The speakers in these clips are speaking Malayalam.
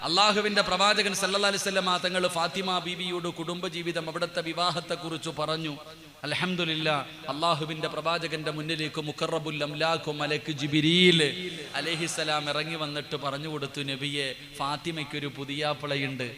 അള്ളാഹുവിന്റെ പ്രവാചകൻ സല്ലല്ലാഹു അലൈഹി വസല്ലം തങ്ങൾ ഫാത്തിമ ബീവിയോട് കുടുംബജീവിതം അവിടുത്തെ വിവാഹത്തെക്കുറിച്ച് പറഞ്ഞു. അൽഹംദുലില്ലാഹ്, അള്ളാഹുവിന്റെ പ്രവാചകന്റെ മുന്നിലേക്ക് മുഖറബുൽ അംലാഖു മലക്ക് ജിബ്രീൽ അലൈഹിസ്സലാം ഇറങ്ങി വന്നിട്ട് പറഞ്ഞു കൊടുത്തു, നബിയെ, ഫാത്തിമയ്ക്കൊരു പുതിയാപ്പിളയുണ്ട്.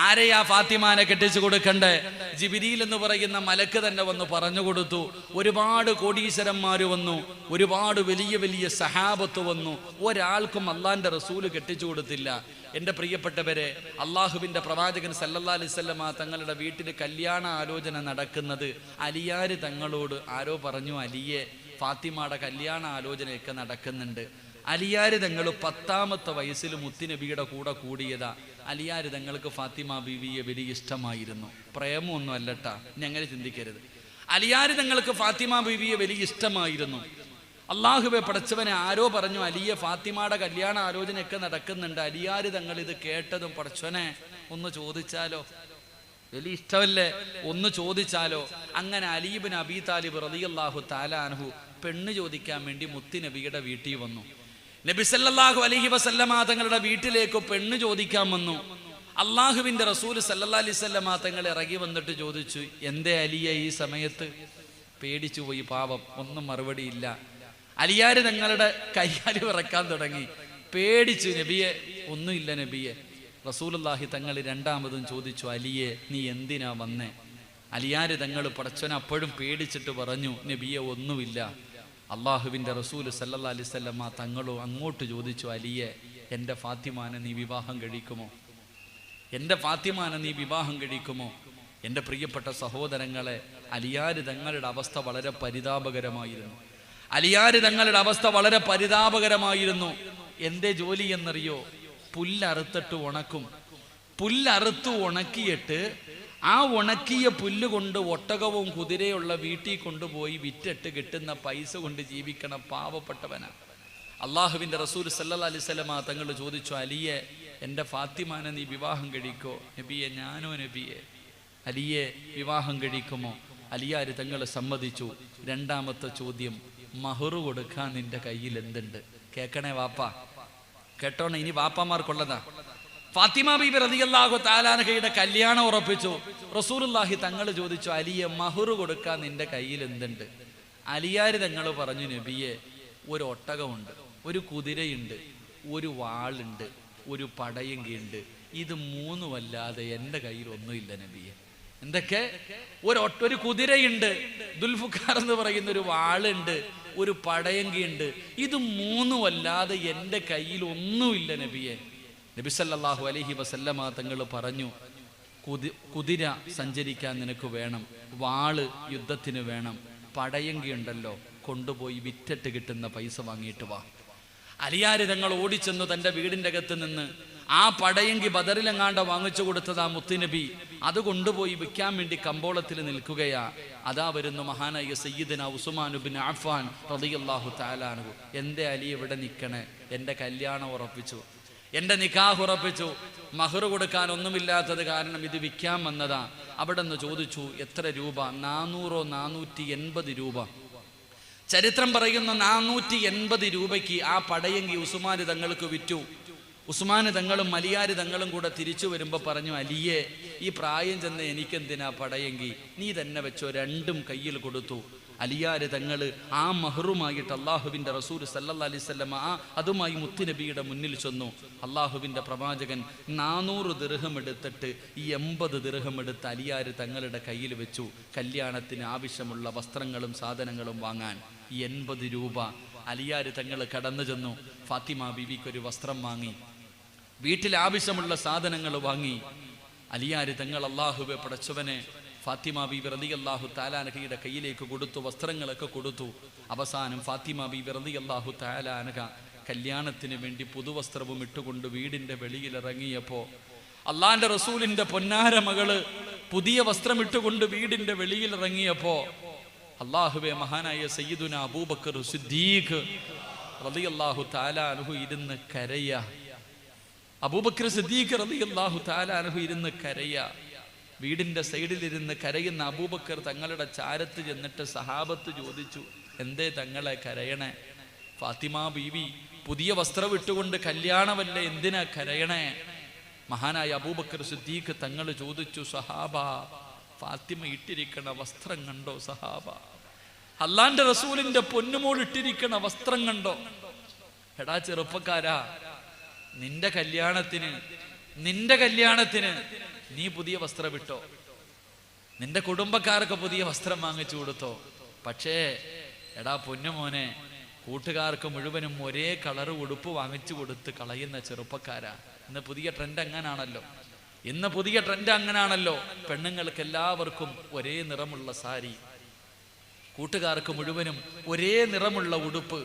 ആരെയാ ഫാത്തിമാനെ കെട്ടിച്ചു കൊടുക്കണ്ടേ? ജിബ്രീൽ എന്ന് പറയുന്ന മലക്ക് തന്നെ വന്ന് പറഞ്ഞു കൊടുത്തു. ഒരുപാട് കോടീശ്വരന്മാർ വന്നു, ഒരുപാട് വലിയ വലിയ സഹാബത്ത് വന്നു, ഒരാൾക്കും അള്ളാന്റെ റസൂല് കെട്ടിച്ചു കൊടുത്തില്ല. എൻ്റെ പ്രിയപ്പെട്ടവരെ, അള്ളാഹുവിൻ്റെ പ്രവാചകൻ സല്ലല്ലാഹു അലൈഹി വസല്ലം തങ്ങളുടെ വീട്ടിൽ കല്യാണ ആലോചന നടക്കുന്നത് അലിയാർ തങ്ങളോട് ആരോ പറഞ്ഞു, അലിയെ, ഫാത്തിമയുടെ കല്യാണ ആലോചനയൊക്കെ നടക്കുന്നുണ്ട്. അലിയാർ തങ്ങൾ 10ാമത്തെ വയസ്സിൽ മുത്തുനബിയുടെ കൂടെ കൂടിയതാ. അലിയാർ തങ്ങൾക്ക് ഫാത്തിമ ബീവിയെ വലിയ ഇഷ്ടമായിരുന്നു. പ്രേമമൊന്നും അല്ലട്ടാ, ഞങ്ങൾ ചിന്തിക്കരുത്. അലിയാർ തങ്ങൾക്ക് ഫാത്തിമ ബീവിയെ വലിയ ഇഷ്ടമായിരുന്നു. അള്ളാഹുവെ പടച്ചവനെ, ആരോ പറഞ്ഞു, അലിയെ, ഫാത്തിമയുടെ കല്യാണ ആലോചനയൊക്കെ നടക്കുന്നുണ്ട്. അലിയാർ തങ്ങൾ ഇത് കേട്ടതും, പടച്ചവനെ, ഒന്ന് ചോദിച്ചാലോ, വലിയ ഇഷ്ടമല്ലേ, ഒന്ന് ചോദിച്ചാലോ. അങ്ങനെ അലി ഇബ്നു അബീ താലിബ് റളിയല്ലാഹു തആല അൻഹു പെണ്ണ് ചോദിക്കാൻ വേണ്ടി മുത്തുനബിയുടെ വീട്ടിൽ വന്നു. നബി സല്ലല്ലാഹു അലൈഹി വസല്ലമ തങ്ങളുടെ വീട്ടിലേക്ക് പെണ്ണ് ചോദിക്കാൻ വന്നു. അള്ളാഹുവിന്റെ റസൂൽ സല്ലല്ലാഹു അലൈഹി വസല്ലമ തങ്ങൾ ഇറങ്ങി വന്നിട്ട് ചോദിച്ചു, എന്തേ അലിയെ ഈ സമയത്ത്? പേടിച്ചു പോയി പാവം, ഒന്നും മറുപടിയില്ല. അലിയാർ തങ്ങളുടെ കയ്യാല് വിറക്കാൻ തുടങ്ങി, പേടിച്ചു. നബിയെ, ഒന്നുമില്ല നബിയെ. റസൂലുള്ളാഹി തങ്ങൾ രണ്ടാമതും ചോദിച്ചു, അലിയെ, നീ എന്തിനാ വന്നേ? അലിയാർ തങ്ങൾ പടച്ചവൻ അപ്പോഴും പേടിച്ചിട്ട് പറഞ്ഞു, നബിയെ, ഒന്നുമില്ല. അള്ളാഹുവിൻ്റെ റസൂൽ സല്ലല്ലാഹു അലൈഹി വസല്ലമ തങ്ങളും അങ്ങോട്ട് ചോദിച്ചു, അലിയെ, എൻ്റെ ഫാത്തിമാനെ നീ വിവാഹം കഴിക്കുമോ? എൻ്റെ ഫാത്തിമാനെ നീ വിവാഹം കഴിക്കുമോ? എൻ്റെ പ്രിയപ്പെട്ട സഹോദരങ്ങളെ, അലിയാർ തങ്ങളുടെ അവസ്ഥ വളരെ പരിതാപകരമായിരുന്നു. അലിയാർ തങ്ങളുടെ അവസ്ഥ വളരെ പരിതാപകരമായിരുന്നു. എന്തേ ജോലി എന്നറിയോ? പുല്ലറുത്തിട്ട് ഉണക്കും. പുല്ലറുത്ത് ഉണക്കിയിട്ട് ആ ഉണക്കിയ പുല്ല് കൊണ്ട് ഒട്ടകവും കുതിരയുള്ള വീട്ടിൽ കൊണ്ടുപോയി വിറ്റിട്ട് കിട്ടുന്ന പൈസ കൊണ്ട് ജീവിക്കണ പാവപ്പെട്ടവനാ. അള്ളാഹുവിൻ്റെ റസൂൽ സല്ലല്ലാഹു അലൈഹി വസല്ലമ തങ്ങൾ ചോദിച്ചു, അലിയെ, എൻ്റെ ഫാത്തിമാനെ നീ വിവാഹം കഴിക്കോ? നബിയെ, ഞാനോ നബിയെ? അലിയെ, വിവാഹം കഴിക്കുമോ? അലിയാർ തങ്ങൾ സമ്മതിച്ചു. രണ്ടാമത്തെ ചോദ്യം, മഹറ് കൊടുക്കാൻ നിന്റെ കയ്യിൽ എന്തുണ്ട്? കേക്കണേ വാപ്പ, കേട്ടോണേ, ഇനി വാപ്പമാർക്കുള്ളതാ. ഫാത്തിമ ബീബി റളിയല്ലാഹു തആല അൻഹയുടെ കല്യാണം ഉറപ്പിച്ചു. റസൂലുള്ളാഹി തങ്ങൾ ചോദിച്ചു, അലിയെ, മഹറ് കൊടുക്കാൻ നിന്റെ കയ്യിൽ എന്തുണ്ട്? അലിയാർ തങ്ങൾ പറഞ്ഞു, നബിയെ, ഒരു ഒട്ടകമുണ്ട്, ഒരു കുതിരയുണ്ട്, ഒരു വാളുണ്ട്, ഒരു പടയങ്കിയുണ്ട്. ഇത് മൂന്നുമല്ലാതെ എൻ്റെ കയ്യിൽ ഒന്നുമില്ല നബിയെ. എന്തൊക്കെ? ഒരു കുതിരയുണ്ട്, ദുൽഫുഖാർ എന്ന് പറയുന്ന ഒരു വാളുണ്ട്, ഒരു പടയങ്കിയുണ്ട്. ഇത് മൂന്നുമല്ലാതെ എൻ്റെ കയ്യിൽ ഒന്നുമില്ല നബിയെ. നബി സല്ലല്ലാഹു അലൈഹി വസല്ലമ തങ്ങൾ പറഞ്ഞു, കുതിര സഞ്ചരിക്കാൻ നിനക്ക് വേണം, വാള് യുദ്ധത്തിന് വേണം, പടയങ്കി ഉണ്ടല്ലോ, കൊണ്ടുപോയി വിറ്റിട്ട് കിട്ടുന്ന പൈസ വാങ്ങിയിട്ട് വാ. അലിയാർ തങ്ങൾ ഓടിച്ചെന്നു തൻ്റെ വീടിൻ്റെ അകത്ത് നിന്ന് ആ പടയങ്കി ബദറിലെങ്ങാണ്ട വാങ്ങിച്ചു കൊടുത്തതാ മുത്തുനബി. അത് കൊണ്ടുപോയി വിൽക്കാൻ വേണ്ടി കമ്പോളത്തിൽ നിൽക്കുകയാ. അതാ വരുന്നു മഹാനായ സയ്യിദുനാ ഉസ്മാൻ ഇബ്നു അഫ്ഫാൻ റളിയല്ലാഹു തആല അൻഹു. എൻ്റെ അലി ഇവിടെ നിൽക്കണേ, എൻ്റെ കല്യാണം ഉറപ്പിച്ചു, എൻ്റെ നിക്കാഹ് ഉറപ്പിച്ചു. മഹർ കൊടുക്കാൻ ഒന്നുമില്ലാത്തത് കാരണം ഇത് വിൽക്കാൻ വന്നതാ. അവിടെ നിന്ന് ചോദിച്ചു, എത്ര രൂപ? 400 480 രൂപ. ചരിത്രം പറയുന്ന 480 രൂപയ്ക്ക് ആ പടയങ്കി ഉസ്മാൻ തങ്ങൾക്ക് വിറ്റു. ഉസ്മാൻ തങ്ങളും അലിയാർ തങ്ങളും കൂടെ തിരിച്ചു വരുമ്പോൾ പറഞ്ഞു, അലിയെ, ഈ പ്രായം ചെന്ന് എനിക്കെന്തിനാ പടയങ്കി? നീ തന്നെ വെച്ചോ. രണ്ടും കയ്യിൽ കൊടുത്തു. അലിയാർ തങ്ങൾ ആ മഹറുമായിട്ട് അള്ളാഹുവിൻ്റെ റസൂൽ സല്ലല്ലാഹു അലൈഹി വസല്ലം അതുമായി മുത്തുനബിയുടെ മുന്നിൽ ചെന്നു. അള്ളാഹുവിൻ്റെ പ്രവാചകൻ 400 ദിർഹം എടുത്തിട്ട് ഈ 80 ദിർഹം എടുത്ത് അലിയാർ തങ്ങളുടെ കയ്യിൽ വെച്ചു. കല്യാണത്തിന് ആവശ്യമുള്ള വസ്ത്രങ്ങളും സാധനങ്ങളും വാങ്ങാൻ 80 രൂപ. അലിയാർ തങ്ങൾ കടന്നു ചെന്നു. ഫാത്തിമ ബീവിക്കൊരു വസ്ത്രം വാങ്ങി, വീട്ടിൽ ആവശ്യമുള്ള സാധനങ്ങൾ വാങ്ങി. അലിയാർ തങ്ങൾ അള്ളാഹുവെ പടച്ചവനെ ഫാത്തിമ ബീബി റളിയല്ലാഹു തആല അൻഹയുടെ കയ്യിലേക്ക് കൊടുത്തു, വസ്ത്രങ്ങളൊക്കെ കൊടുത്തു. അവസാനം ഫാത്തിമ ബീബി റളിയല്ലാഹു തആല അൻഹ കല്യാണത്തിന് വേണ്ടി പുതുവസ്ത്രവും ഇട്ടുകൊണ്ട് വീടിൻ്റെ വെളിയിലിറങ്ങിയപ്പോൾ അള്ളാന്റെ റസൂലിൻ്റെ പൊന്നാര മകള് പുതിയ വസ്ത്രം ഇട്ടുകൊണ്ട് വീടിൻ്റെ വെളിയിലിറങ്ങിയപ്പോൾ അള്ളാഹുവെ മഹാനായ സയ്യിദുന അബൂബക്കർ സിദ്ദീഖ് റളിയല്ലാഹു തആല അൻഹു ഇരുന്ന് കരയ. അബൂബക്കർ സിദ്ദീഖ് റളിയല്ലാഹു തആല അൻഹു ഇരുന്ന് കരയ. വീടിൻ്റെ സൈഡിലിരുന്ന് കരയുന്ന അബൂബക്കർ തങ്ങളുടെ ചാരത്ത് ചെന്നിട്ട് സഹാബത്ത് ചോദിച്ചു, എന്തേ തങ്ങളെ കരയണേ? ഫാത്തിമ ബീവി പുതിയ വസ്ത്രം ഇട്ടുകൊണ്ട് കല്യാണമല്ലേ, എന്തിനാ കരയണേ? മഹാനായ അബൂബക്കർ സിദ്ദീഖ് തങ്ങൾ ചോദിച്ചു, സഹാബ, ഫാത്തിമ ഇട്ടിരിക്കണ വസ്ത്രം കണ്ടോ സഹാബ? അള്ളാന്റെ റസൂലിന്റെ പൊന്നുമോൾ ഇട്ടിരിക്കണ വസ്ത്രം കണ്ടോ? എടാ ചെറുപ്പക്കാരാ, നിന്റെ കല്യാണത്തിന് നീ പുതിയ വസ്ത്രം ഇട്ടോ, നിന്റെ കുടുംബക്കാർക്ക് പുതിയ വസ്ത്രം വാങ്ങിച്ചു കൊടുത്തോ. പക്ഷേ എടാ പൊന്നുമോനെ, കൂട്ടുകാർക്ക് മുഴുവനും ഒരേ കളർ ഉടുപ്പ് വാങ്ങിച്ചു കൊടുത്ത് കളയുന്ന ചെറുപ്പക്കാരാ. ഇന്ന് പുതിയ ട്രെൻഡ് അങ്ങനാണല്ലോ. പെണ്ണുങ്ങൾക്ക് എല്ലാവർക്കും ഒരേ നിറമുള്ള സാരി, കൂട്ടുകാർക്ക് മുഴുവനും ഒരേ നിറമുള്ള ഉടുപ്പ്.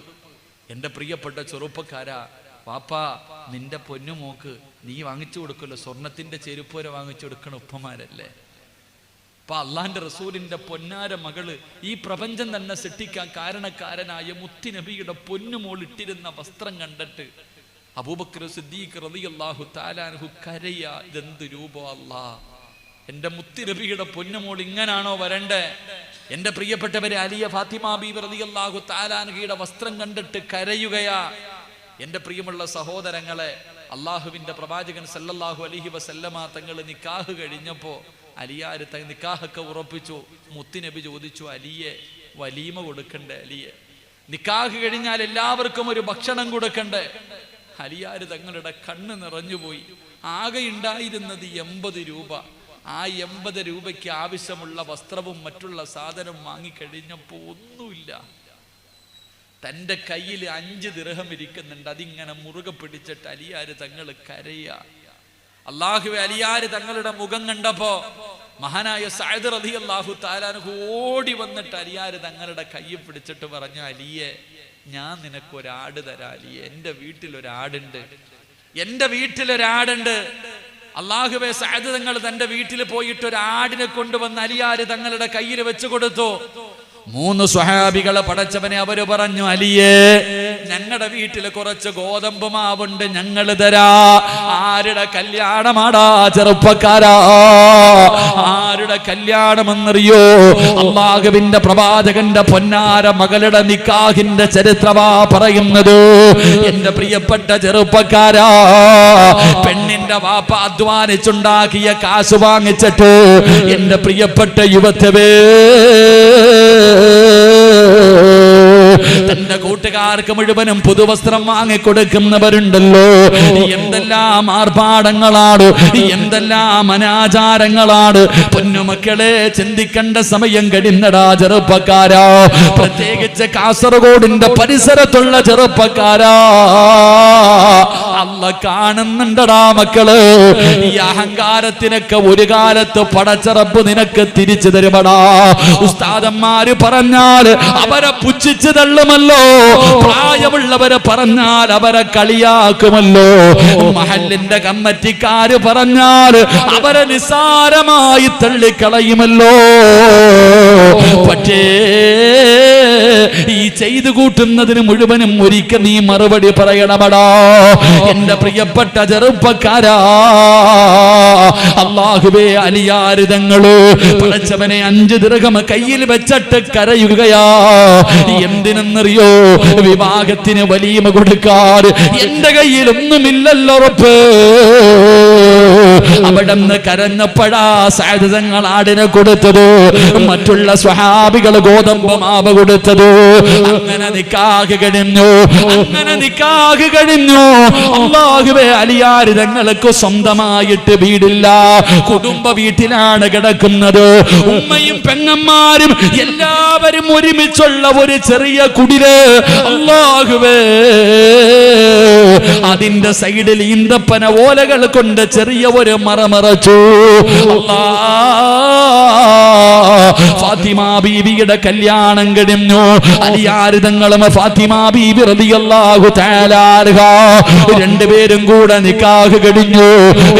എൻ്റെ പ്രിയപ്പെട്ട ചെറുപ്പക്കാരാ, പാപ്പാ, നിന്റെ പൊന്നുമോക്ക് നീ വാങ്ങിച്ചു കൊടുക്കല്ലോ, സ്വർണത്തിന്റെ ചെരുപ്പ് വരെ വാങ്ങിച്ചു കൊടുക്കണ ഉപ്പമാരല്ലേ? അപ്പൊ അള്ളാന്റെ റസൂലിന്റെ പൊന്നാര മകള്, ഈ പ്രപഞ്ചം തന്നെ സൃഷ്ടിക്കാൻ കാരണക്കാരനായ മുത്തി നബിയുടെ പൊന്നുമോൾ ഇട്ടിരുന്ന വസ്ത്രം കണ്ടിട്ട് അബൂബക്കർ സിദ്ദീഖ് റളിയല്ലാഹു തആല അൻഹു കരയാ. ഇതെന്ത് രൂപോ അല്ലാ, എന്റെ മുത്തി നബിയുടെ പൊന്നുമോൾ ഇങ്ങനാണോ വരണ്ടേ? എന്റെ പ്രിയപ്പെട്ടവരെ, അലിയ ഫാത്തിമ ബീബി റളിയല്ലാഹു തആല അൻഹയുടെ വസ്ത്രം കണ്ടിട്ട് കരയുകയാ. എന്റെ പ്രിയമുള്ള സഹോദരങ്ങളെ, അള്ളാഹുവിന്റെ പ്രവാചകൻ സല്ലല്ലാഹു അലൈഹി വസല്ലമ തങ്ങൾ നിക്കാഹ് കഴിഞ്ഞപ്പോ അലിയാര് നിക്കാഹൊക്കെ ഉറപ്പിച്ചു. മുത്തുനബി ചോദിച്ചു, അലിയെ വലീമ കൊടുക്കണ്ടേ? അലിയെ നിക്കാഹ് കഴിഞ്ഞാൽ എല്ലാവർക്കും ഒരു ഭക്ഷണം കൊടുക്കണ്ടേ? അലിയാര് തങ്ങളുടെ കണ്ണ് നിറഞ്ഞുപോയി. ആകെ ഉണ്ടായിരുന്നത് 80 രൂപ. ആ 80 രൂപയ്ക്ക് ആവശ്യമുള്ള വസ്ത്രവും മറ്റുള്ള സാധനവും വാങ്ങിക്കഴിഞ്ഞപ്പോ ഒന്നുമില്ല. തൻ്റെ കയ്യിൽ 5 ദിർഹം ഇരിക്കുന്നുണ്ട്. അതിങ്ങനെ മുറുകെ പിടിച്ചിട്ട് അലിയാര് തങ്ങൾ കരയാ. അള്ളാഹുവേ, അലിയാര് തങ്ങളുടെ മുഖം കണ്ടപ്പോ മഹാനായ സഅദ് റളിയല്ലാഹു തആല അൻഹു ഓടി വന്നിട്ട് അലിയാര് തങ്ങളുടെ കൈ പിടിച്ചിട്ട് പറഞ്ഞു, അലിയെ, ഞാൻ നിനക്കൊരാട് തരാം. അലിയെ, എൻ്റെ വീട്ടിലൊരാടുണ്ട്. അള്ളാഹുവേ, സഅദ് തങ്ങൾ തന്റെ വീട്ടിൽ പോയിട്ട് ഒരു ആടിനെ കൊണ്ടുവന്ന് അലിയാര് തങ്ങളുടെ കയ്യിൽ വെച്ചു കൊടുത്തു. 3 സ്വഹാബികളെ പടച്ചവനെ അവര് പറഞ്ഞു, അലിയേ, ഞങ്ങളുടെ വീട്ടിൽ കുറച്ച് ഗോതമ്പ് മാവുണ്ട്, ഞങ്ങൾ തരാ. ആരുടെ കല്യാണമാടാ ചെറുപ്പക്കാരാ? ആരുടെ കല്യാണമെന്നറിയോ? അല്ലാഹുവിന്റെ പ്രവാചകന്റെ പൊന്നാര മകളുടെ നിക്കാഹിന്റെ ചരിത്രമാ പറയുന്നത്. എന്റെ പ്രിയപ്പെട്ട ചെറുപ്പക്കാരാ, പെണ്ണിന്റെ വാപ്പ അധ്വാനിച്ചുണ്ടാക്കിയ കാശ് വാങ്ങിച്ചിട്ട് എന്റെ പ്രിയപ്പെട്ട യുവത്വേ, തന്റെ കൂട്ടുകാർക്ക് മുഴുവനും പുതുവസ്ത്രം വാങ്ങിക്കൊടുക്കുന്നവരുണ്ടല്ലോ. എന്തെല്ലാം ആർഭാടങ്ങളാണ്, എന്തെല്ലാം അനാചാരങ്ങളാണ്. പൊന്നുമക്കളെ, ചിന്തിക്കേണ്ട സമയം കഴിഞ്ഞടാ ചെറുപ്പക്കാരാ. പ്രത്യേകിച്ച് കാസർഗോഡിന്റെ പരിസരത്തുള്ള ചെറുപ്പക്കാരാ, അല്ല കാണുന്നുണ്ടടാ മക്കള്. ഈ അഹങ്കാരത്തിനൊക്കെ ഒരു കാലത്ത് പടച്ച റബ്ബ് നിനക്ക് തിരിച്ചു തരുമടാ. ഉസ്താദന്മാര് പറഞ്ഞാൽ അവരെ പുച്ഛിച്ചു തള്ളുമല്ലോ, പ്രായമുള്ളവരെ പറഞ്ഞാൽ അവരെ കളിയാക്കുമല്ലോ, മഹല്ലിന്റെ കമ്മിറ്റിക്കാര് പറഞ്ഞാൽ അവരെ നിസ്സാരമായി തള്ളിക്കളയുമല്ലോ. പക്ഷേ ഈ ചെയ്തു കൂട്ടുന്നതിന് മുഴുവനും ഒരിക്കൽ നീ മറുപടി പറയണമടാ എന്റെ പ്രിയപ്പെട്ട ചെറുപ്പക്കാരാ. അല്ലാഹുവേ, അലിയാര് തങ്ങള് പടച്ചവനെ 5 ദിർഹം കയ്യിൽ വെച്ചിട്ട് കരയുകയാ. എന്തിനെന്നറിയോ? വിവാഹത്തിന് വലീമ കൊടുക്കാൻ എന്റെ കയ്യിൽ ഒന്നുമില്ലല്ലോ റബ്ബേ. അവിടെന്ന് കരഞ്ഞപ്പോഴാ സഅദ് തങ്ങൾ ആടിനെ കൊടുത്തത്, മറ്റുള്ള സ്വഹാബികൾ ഗോതമ്പ് മാവ് കൊടുത്തത്. അങ്ങനെ നിക്കാഹ് കഴിഞ്ഞു. അല്ലാഹുവേ, അലിയാര് തങ്ങൾക്ക് സ്വന്തമായിട്ട് വീടില്ല, കുടുംബ വീട്ടിലാണ് കിടക്കുന്നത്. ഉമ്മയും പെങ്ങന്മാരും എല്ലാവരും ഒരുമിച്ചുള്ള ഒരു ചെറിയ കുടില്. അല്ലാഹുവേ, അതിന്റെ സൈഡിൽ ഈന്തപ്പന ഓലകൾ കൊണ്ട് ചെറിയ ഒരു മറമറച്ചു. ഫാത്തിമ ബീവിയുടെ കല്യാണം കഴിഞ്ഞു. അലിയാര് തങ്ങളും ഫാത്തിമ ബീവി റളിയല്ലാഹു തആല അൻഹ രണ്ടുപേരും കൂടെ നിക്കാഹ് കഴിഞ്ഞു.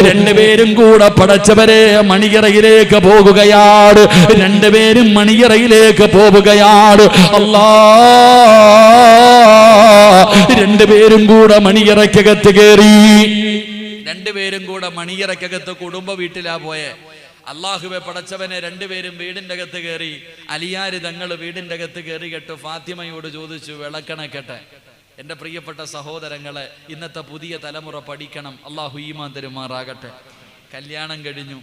രണ്ടുപേരും കൂടെ പടച്ചവരെ മണിയറയിലേക്ക് പോകുകയാണ്. രണ്ടുപേരും മണിയറയിലേക്ക് പോവുകയാണ്. രണ്ടുപേരും കൂടെ മണിയറയ്ക്കകത്ത് കയറി. രണ്ടുപേരും കൂടെ മണിയറയ്ക്കകത്ത് കുടുംബ വീട്ടിലാ പോയെ. അല്ലാഹുവേ, പടച്ചവനെ, രണ്ടുപേരും വീടിന്റെ അകത്ത് കയറി. അലിയാര് തങ്ങൾ വീടിന്റെ അകത്ത് കയറി കേട്ട് ഫാത്തിമയോട് ചോദിച്ചു, വിളക്കണക്കട്ടെ? എൻ്റെ പ്രിയപ്പെട്ട സഹോദരങ്ങളെ, ഇന്നത്തെ പുതിയ തലമുറ പഠിക്കണം. അള്ളാഹു ഈമാൻ തരുമാറാകട്ടെ. കല്യാണം കഴിഞ്ഞു,